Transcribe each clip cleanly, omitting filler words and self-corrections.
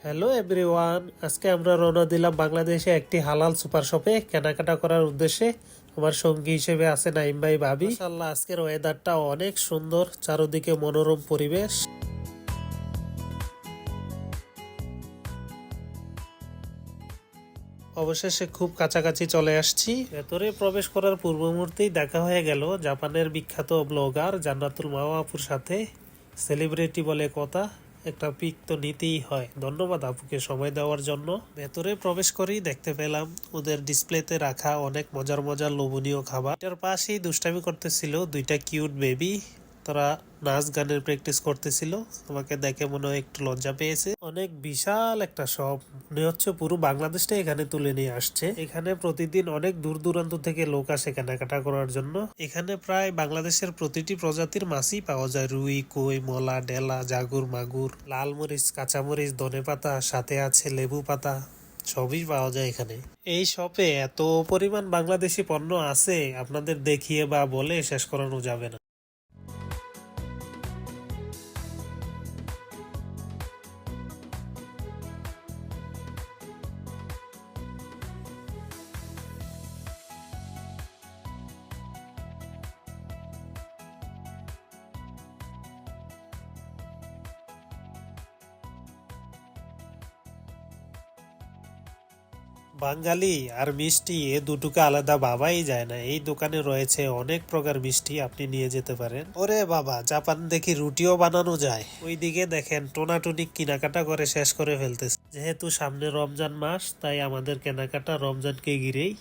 Hello everyone, আজকে আমরা রওনা দিলাম বাংলাদেশে একটি হালাল সুপার শপে কেনাকাটা করার উদ্দেশ্যে। আমার সঙ্গী হিসেবে আছে নাইম ভাই, ভাবি। মাশাআল্লাহ, আজকের ওয়েদারটা অনেক সুন্দর, চারদিকে মনোরম পরিবেশ। অবশেষে খুব কাছাকাছি চলে আসছি। ভেতরে প্রবেশ করার পূর্ব মুহূর্তেই দেখা হয়ে গেল জাপানের বিখ্যাত ব্লগার জান্নাতুল মাওয়া আপুর সাথে। সেলিব্রিটি বলে কথা, একটা পিক তো নিতেই হয়। ধন্যবাদ আপুকে সময় দেওয়ার জন্য। ভেতরে প্রবেশ করেই দেখতে পেলাম ওদের ডিসপ্লেতে রাখা অনেক মজার মজার লোভনীয় খাবার। এটার পাশেই দুষ্টামি করতেছিল দুইটা কিউট বেবি। তারা নাচ গানের প্র্যাকটিস করতেছিল। আমাকে দেখে মনে হয় একটু লজ্জা পেয়েছে। অনেক বিশাল একটা শপ, মনে হচ্ছে পুরো বাংলাদেশটা এখানে তুলে নিয়ে আসছে। এখানে প্রতিদিন অনেক দূর দূরান্ত থেকে লোক আসে কেনাকাটা করার জন্য। এখানে প্রায় বাংলাদেশের প্রতিটি প্রজাতির মাছই পাওয়া যায়। রুই, কই, মলা, ডেলা, জাগুর, মাগুর, লাল মরিচ, কাঁচামরিচ, ধনেপাতা, সাথে আছে লেবু পাতা, সবই পাওয়া যায় এখানে। এই শপে এত পরিমাণ বাংলাদেশি পণ্য আছে, আপনাদের দেখিয়ে বা বলে শেষ করানো যাবে না। বাঙালি আর মিষ্টি, এ দুটোকে আলাদা ভাবাই যায় না। এই দোকানে রয়েছে অনেক প্রকার মিষ্টি, আপনি নিয়ে যেতে পারেন। ওরে বাবা, জাপান দেখি রুটিও বানানো যায়। ওইদিকে দেখেন টোনাটুনি কেনাকাটা করে শেষ করে ফেলতেছে। যেহেতু সামনে রমজান মাস, তাই আমাদের কেনাকাটা রমজানকে ঘিরেই।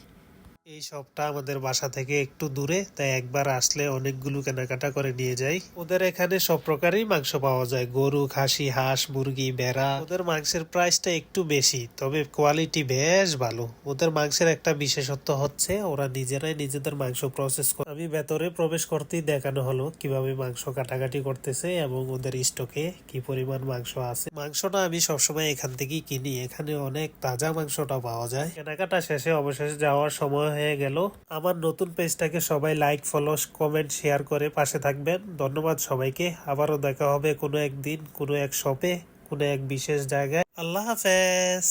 এই শপটা আমাদের বাসা থেকে একটু দূরে, তাই একবার আসলে অনেকগুলো কেনাকাটা করে নিয়ে যাই। ওদের এখানে সব প্রকারই মাংস পাওয়া যায়, গরু, খাসি, হাঁস, মুরগি, ভেড়া। ওদের মাংসের প্রাইসটা একটু বেশি, তবে কোয়ালিটি বেশ ভালো। ওদের মাংসের একটা বিশেষত্ব হচ্ছে ওরা নিজেরাই নিজেদের মাংস প্রসেস করে। আমি ভেতরে প্রবেশ করতেই দেখানো হলো কিভাবে মাংস কাটাকাটি করতেছে এবং ওদের স্টকে কি পরিমাণ মাংস আছে। মাংসটা আমি সবসময় এখান থেকেই কিনি, এখানে অনেক তাজা মাংসটা পাওয়া যায়। কেনাকাটা শেষে অবশেষে যাওয়ার সময় হয়ে গেল। আমার নতুন পেজটাকে সবাই লাইক, ফলো, কমেন্ট, শেয়ার করে পাশে থাকবেন। ধন্যবাদ সবাইকে। আবারও দেখা হবে কোনো একদিন, কোনো এক শপে, কোনো এক বিশেষ জায়গায়। আল্লাহ হাফেজ।